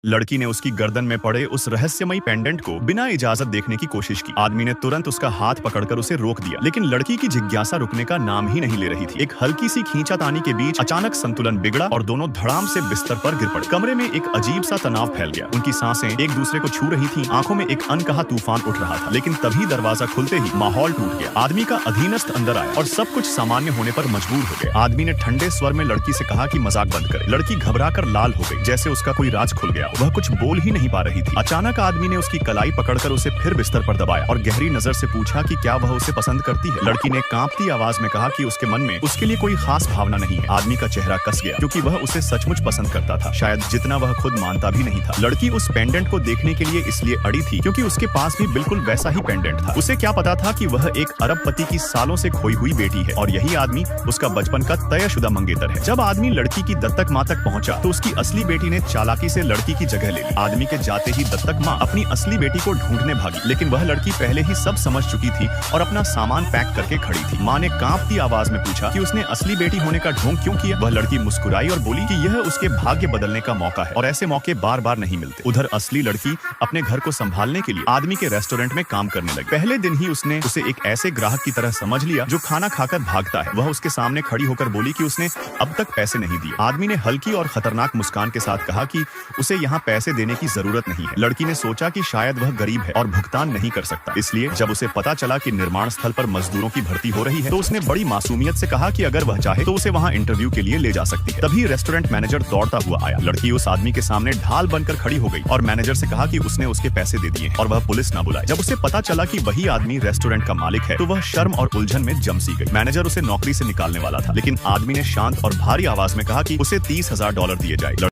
लड़की ने उसकी गर्दन में पड़े उस रहस्यमयी पेंडेंट को बिना इजाजत देखने की कोशिश की। आदमी ने तुरंत उसका हाथ पकड़कर उसे रोक दिया, लेकिन लड़की की जिज्ञासा रुकने का नाम ही नहीं ले रही थी। एक हल्की सी खींचातानी के बीच अचानक संतुलन बिगड़ा और दोनों धड़ाम से बिस्तर पर गिर पड़े। कमरे में एक अजीब सा तनाव फैल गया। उनकी सांसें एक दूसरे को छू रही थीं, आंखों में एक अनकहा तूफान उठ रहा था। लेकिन तभी दरवाजा खुलते ही माहौल टूट गया। आदमी का अधीनस्थ अंदर आया और सब कुछ सामान्य होने पर मजबूर हो गया। आदमी ने ठंडे स्वर में लड़की से कहा कि मजाक बंद करे। लड़की घबराकर लाल हो गई, जैसे उसका कोई राज खुल गया। वह कुछ बोल ही नहीं पा रही थी। अचानक आदमी ने उसकी कलाई पकड़कर उसे फिर बिस्तर पर दबाया और गहरी नजर से पूछा कि क्या वह उसे पसंद करती है। लड़की ने कांपती आवाज में कहा कि उसके मन में उसके लिए कोई खास भावना नहीं है। आदमी का चेहरा कस गया, क्योंकि वह उसे सचमुच पसंद करता था, शायद जितना वह खुद मानता भी नहीं था। लड़की उस पेंडेंट को देखने के लिए इसलिए अड़ी थी क्योंकि उसके पास भी बिल्कुल वैसा ही पेंडेंट था। उसे क्या पता था कि वह एक अरबपति की सालों से खोई हुई बेटी है और यही आदमी उसका बचपन का तयशुदा मंगेतर है। जब आदमी लड़की की दत्तक मां तक पहुंचा तो उसकी असली बेटी ने चालाकी से लड़की की जगह ले ली। आदमी के जाते ही दत्तक मां अपनी असली बेटी को ढूंढने भागी, लेकिन वह लड़की पहले ही सब समझ चुकी थी और अपना सामान पैक करके खड़ी थी। मां ने कांपती आवाज में पूछा कि उसने असली बेटी होने का ढोंग क्यों किया। वह लड़की मुस्कुराई और बोली कि यह उसके भाग्य बदलने का मौका है और ऐसे मौके बार बार नहीं मिलते। उधर असली लड़की अपने घर को संभालने के लिए आदमी के रेस्टोरेंट में काम करने लगी। पहले दिन ही उसने उसे एक ऐसे ग्राहक की तरह समझ लिया जो खाना खाकर भागता है। वह उसके सामने खड़ी होकर बोली कि उसने अब तक पैसे नहीं दिए। आदमी ने हल्की और खतरनाक मुस्कान के साथ कहा कि उसे यहाँ पैसे देने की जरूरत नहीं है। लड़की ने सोचा कि शायद वह गरीब है और भुगतान नहीं कर सकता, इसलिए जब उसे पता चला कि निर्माण स्थल पर मजदूरों की भर्ती हो रही है तो उसने बड़ी मासूमियत से कहा कि अगर वह चाहे तो उसे वहाँ इंटरव्यू के लिए ले जा सकती है। तभी रेस्टोरेंट मैनेजर दौड़ता हुआ आया। लड़की उस आदमी के सामने ढाल बनकर खड़ी हो गई और मैनेजर से कहा कि उसने उसके पैसे दे दिए और वह पुलिस न बुलाए। जब उसे पता चला कि वही आदमी रेस्टोरेंट का मालिक है तो वह शर्म और उलझन में जम सी गई। मैनेजर उसे नौकरी से निकालने वाला था, लेकिन आदमी ने शांत और भारी आवाज में कहा कि उसे $30,000 दिए जाए।